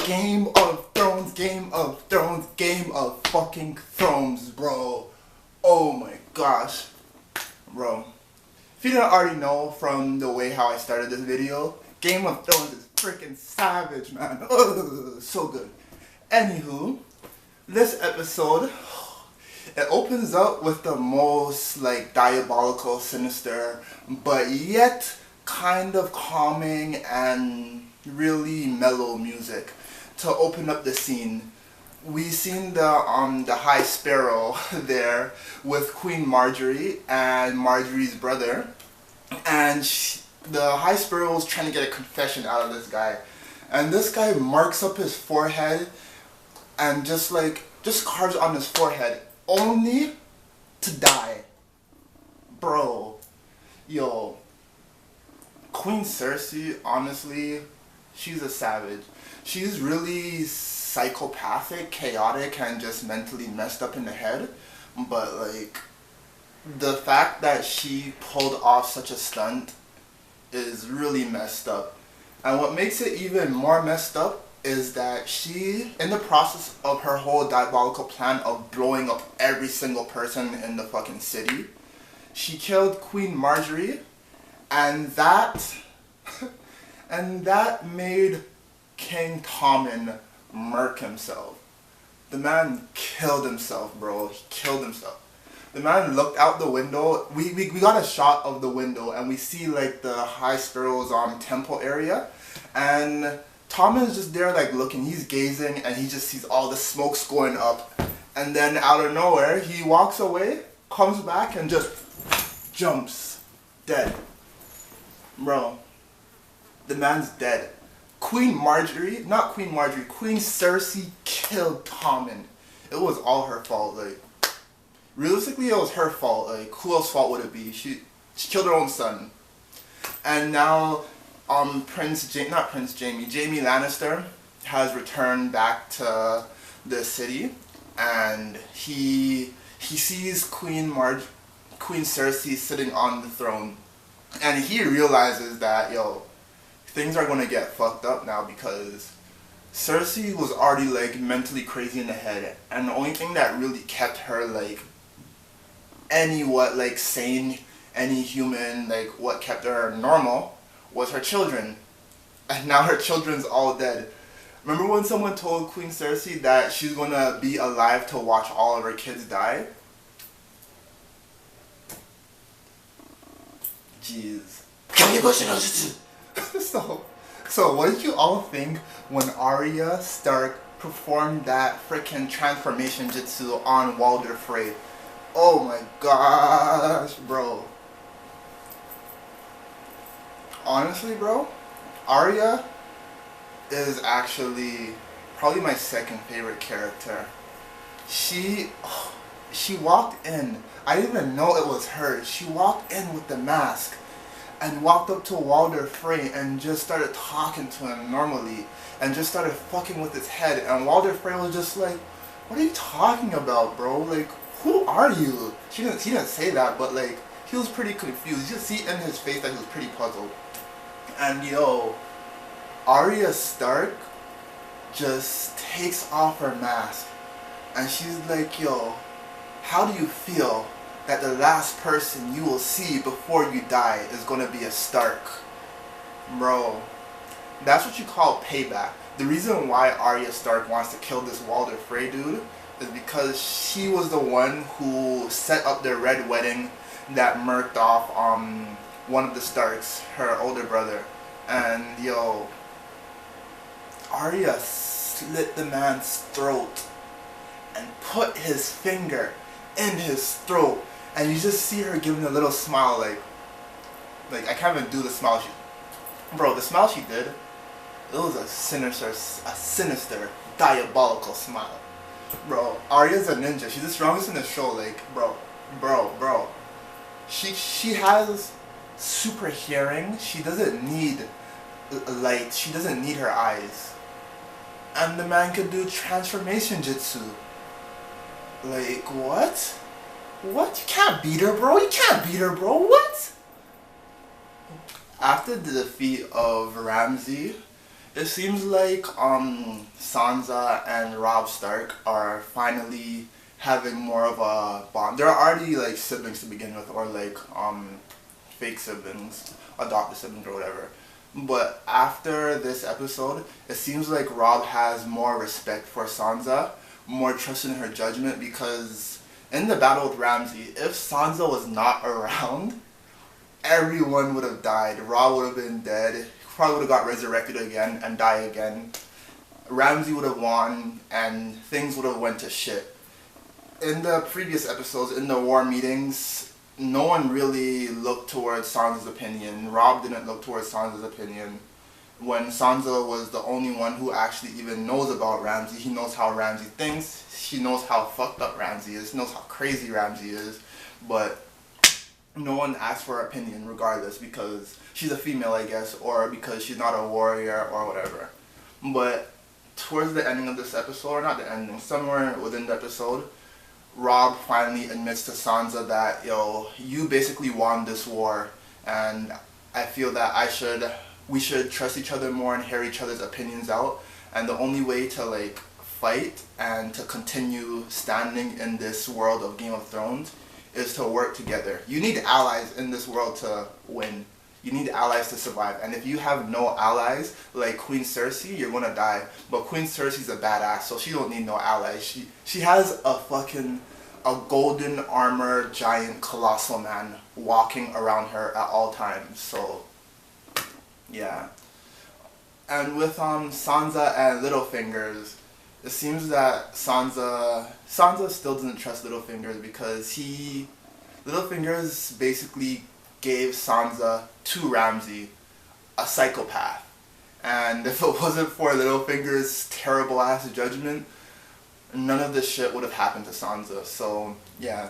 Game of Thrones, Game of Thrones, Game of fucking Thrones, bro. Oh my gosh. Bro. If you didn't already know from the way how I started this video, Game of Thrones is freaking savage, man. Ugh, so good. Anywho, this episode, it opens up with the most like diabolical, sinister, but yet kind of calming and really mellow music to open up the scene. We seen the High Sparrow there with Queen Marjorie and Marjorie's brother, and the High Sparrow was trying to get a confession out of this guy, and this guy marks up his forehead and just carves on his forehead only to die. Bro, yo, Queen Cersei, honestly, she's a savage. She's really psychopathic, chaotic, and just mentally messed up in the head. But like, the fact that she pulled off such a stunt is really messed up. And what makes it even more messed up is that she, in the process of her whole diabolical plan of blowing up every single person in the fucking city, she killed Queen Marjorie, and that made King Tommen murk himself. The man killed himself, bro. He killed himself. The man looked out the window. We got a shot of the window, and we see like the High Sparrow's temple area, and Tommen's just there like looking. He's gazing, and he just sees all the smokes going up, and then out of nowhere he walks away, comes back, and just jumps dead. Bro, the man's dead. Queen Cersei killed Tommen. It was all her fault. Like, realistically, it was her fault. Like, who else's fault would it be? She killed her own son. And now, Jamie Lannister has returned back to the city, and he sees Queen Cersei sitting on the throne, and he realizes that, yo, things are gonna get fucked up now, because Cersei was already like mentally crazy in the head, and the only thing that really kept her like sane, any human, like what kept her normal was her children. And now her children's all dead. Remember when someone told Queen Cersei that she's gonna be alive to watch all of her kids die? Jeez. So what did you all think when Arya Stark performed that freaking transformation jutsu on Walder Frey? Oh my gosh, bro. Honestly, bro, Arya is actually probably my second favorite character. She walked in. I didn't even know it was her. She walked in with the mask and walked up to Walder Frey and just started talking to him normally and just started fucking with his head. And Walder Frey was just like, "What are you talking about, bro? Like, who are you?" He didn't say that, but like, he was pretty confused. You just see in his face that he was pretty puzzled. And yo, Arya Stark just takes off her mask and she's like, "Yo, how do you feel that the last person you will see before you die is gonna be a Stark?" Bro, that's what you call payback. The reason why Arya Stark wants to kill this Walder Frey dude is because she was the one who set up their red wedding that murked off one of the Starks, her older brother. And yo, Arya slit the man's throat and put his finger in his throat, and you just see her giving a little smile, like I can't even do the smile the smile she did, it was a sinister, diabolical smile. Bro, Arya's a ninja. She's the strongest in the show. Like, bro. She has super hearing. She doesn't need light. She doesn't need her eyes. And the man could do transformation jutsu. Like, what? What? You can't beat her, bro. What? After the defeat of Ramsay, It seems like Sansa and Robb Stark are finally having more of a bond. They're already like siblings to begin with, or like fake siblings, adopted siblings or whatever. But after this episode, it seems like Robb has more respect for Sansa, more trust in her judgment, because in the battle with Ramsay, if Sansa was not around, everyone would have died. Robb would have been dead. Probably would have got resurrected again and die again. Ramsay would have won, and things would have went to shit. In the previous episodes, in the war meetings, no one really looked towards Sansa's opinion. Robb didn't look towards Sansa's opinion. When Sansa was the only one who actually even knows about Ramsay, he knows how Ramsay thinks, he knows how fucked up Ramsay is, knows how crazy Ramsay is, but no one asked for her opinion regardless, because she's a female, I guess, or because she's not a warrior or whatever. But towards the ending of this episode, or not the ending, somewhere within the episode, Robb finally admits to Sansa that, yo, you basically won this war, and I feel that we should trust each other more and hear each other's opinions out, and the only way to like fight and to continue standing in this world of Game of Thrones is to work together. You need allies in this world to win. You need allies to survive. And if you have no allies, like Queen Cersei, you're gonna die. But Queen Cersei's a badass, so she don't need no allies. She has a golden armor giant colossal man walking around her at all times. So yeah. And with Sansa and Littlefinger's, it seems that Sansa still doesn't trust Littlefinger's, because Littlefinger's basically gave Sansa to Ramsay, a psychopath. And if it wasn't for Littlefinger's terrible ass judgment, none of this shit would have happened to Sansa. So yeah,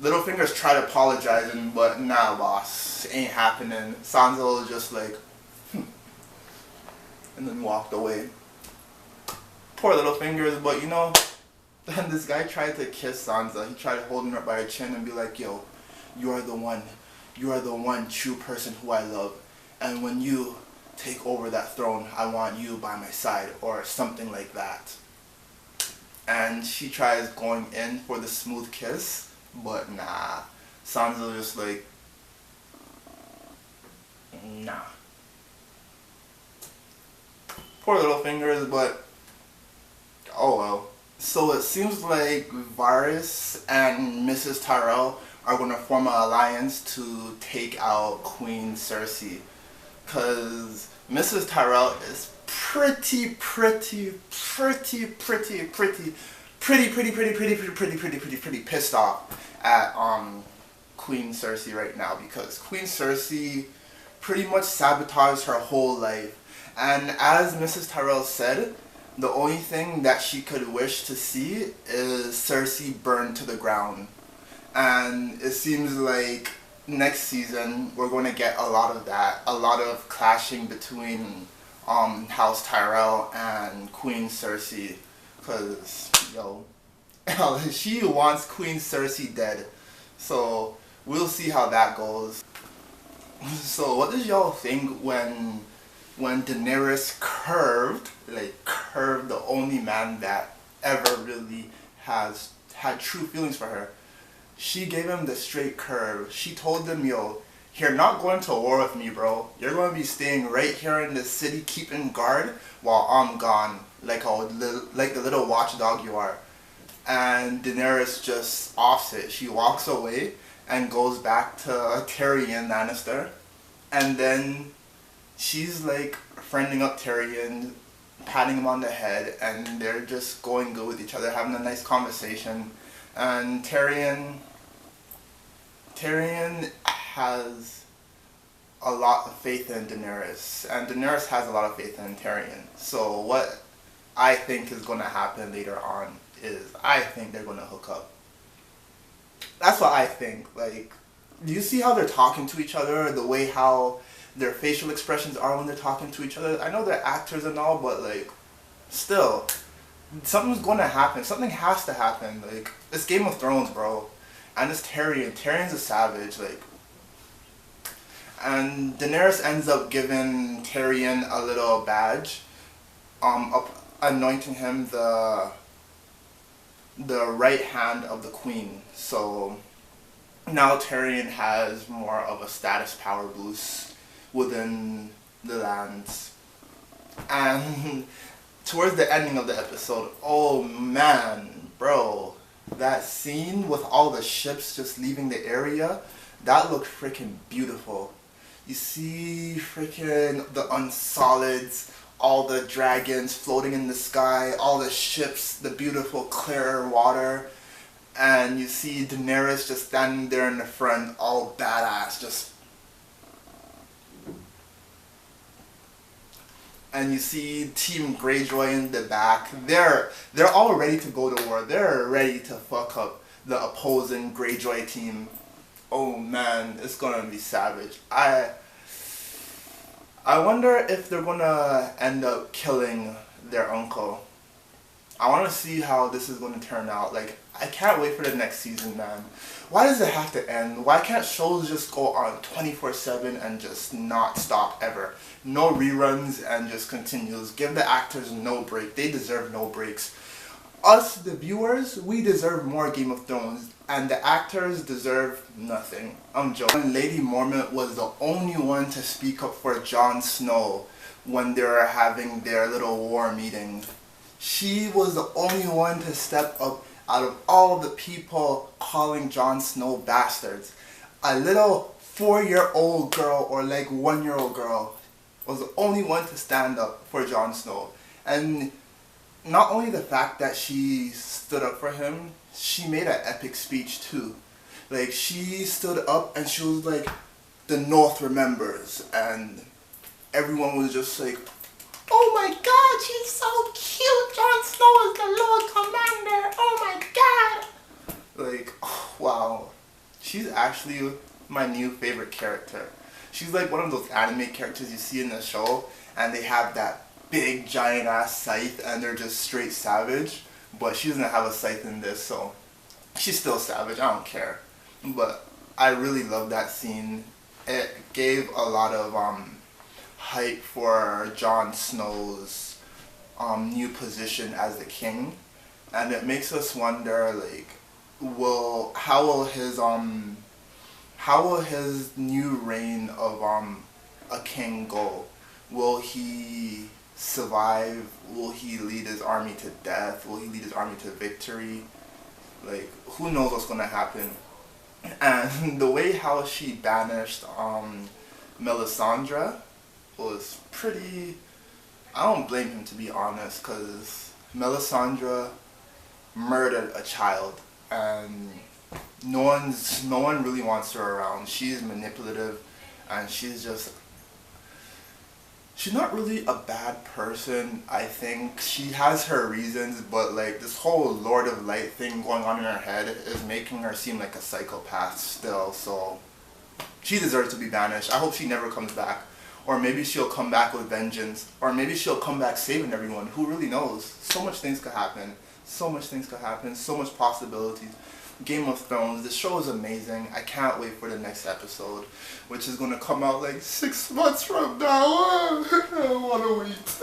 Littlefinger's tried apologizing, but nah, boss, ain't happening. Sansa was just like, and then walked away. Poor Littlefinger's, but you know, then this guy tried to kiss Sansa. He tried holding her by her chin and be like, yo, you are the one true person who I love, and when you take over that throne, I want you by my side, or something like that. And she tries going in for the smooth kiss, but nah. Sansa just like, nah. Poor Littlefinger's, but oh well. So it seems like Varys and Mrs. Tyrell are going to form an alliance to take out Queen Cersei. Because Mrs. Tyrell is pretty pissed off at Queen Cersei right now, because Queen Cersei pretty much sabotaged her whole life. And as Mrs. Tyrell said, the only thing that she could wish to see is Cersei burned to the ground. And it seems like next season we're going to get a lot of that. A lot of clashing between House Tyrell and Queen Cersei. Because, yo, she wants Queen Cersei dead. So we'll see how that goes. So what did y'all think when Daenerys curved the only man that ever really has had true feelings for her? She gave him the straight curve. She told him, yo, you're not going to war with me, bro. You're going to be staying right here in the city keeping guard while I'm gone, like the little watchdog you are. And Daenerys just offs it. She walks away and goes back to Tyrion Lannister. And then she's like friending up Tyrion, patting him on the head, and they're just going good with each other, having a nice conversation. And Tyrion has a lot of faith in Daenerys, and Daenerys has a lot of faith in Tyrion. So what I think is going to happen later on is I think they're going to hook up. That's what I think. Like, do you see how they're talking to each other? The way how their facial expressions are when they're talking to each other? I know they're actors and all, but like, still, something's going to happen. Something has to happen. Like, it's Game of Thrones, bro. And it's Tyrion. Tyrion's a savage, like. And Daenerys ends up giving Tyrion a little badge anointing him the right hand of the queen. So now Tyrion has more of a status power boost within the lands. And towards the ending of the episode, oh man, bro, that scene with all the ships just leaving the area, that looked freaking beautiful. You see freaking the Unsolids, all the dragons floating in the sky, all the ships, the beautiful clear water, and you see Daenerys just standing there in the front, all badass, just. And you see Team Greyjoy in the back. They're all ready to go to war. They're ready to fuck up the opposing Greyjoy team. Oh man, it's gonna be savage. I wonder if they're gonna end up killing their uncle. I want to see how this is going to turn out. Like, I can't wait for the next season, man. Why does it have to end? Why can't shows just go on 24/7 and just not stop ever? No reruns and just continues. Give the actors no break. They deserve no breaks. Us, the viewers, we deserve more Game of Thrones. And the actors deserve nothing. I'm joking. Lady Mormont was the only one to speak up for Jon Snow when they were having their little war meeting. She was the only one to step up out of all the people calling Jon Snow bastards. A little 4-year-old girl or like 1-year-old girl was the only one to stand up for Jon Snow. And not only the fact that she stood up for him, she made an epic speech too. Like, she stood up and she was like, the North remembers, and everyone was just like, oh my god, she's so cute, Jon Snow is the Lord Commander, oh my god. Like, oh, wow. She's actually my new favorite character. She's like one of those anime characters you see in the show, and they have that big giant ass scythe and they're just straight savage. But she doesn't have a scythe in this, so she's still savage, I don't care. But I really love that scene. It gave a lot of hype for Jon Snow's new position as the king, and it makes us wonder, like, how will his new reign of a king go? Will he survive? Will he lead his army to death? Will he lead his army to victory? Like, who knows what's gonna happen? And the way how she banished Melisandre was pretty. I don't blame him, to be honest, because Melisandre murdered a child, and no one really wants her around. She's manipulative, and she's not really a bad person. I think she has her reasons, but like this whole Lord of Light thing going on in her head is making her seem like a psychopath still. So she deserves to be banished. I hope she never comes back. Or maybe she'll come back with vengeance. Or maybe she'll come back saving everyone. Who really knows? So much things could happen. So much things could happen. So much possibilities. Game of Thrones, the show is amazing. I can't wait for the next episode, which is going to come out like 6 months from now. I don't want to wait.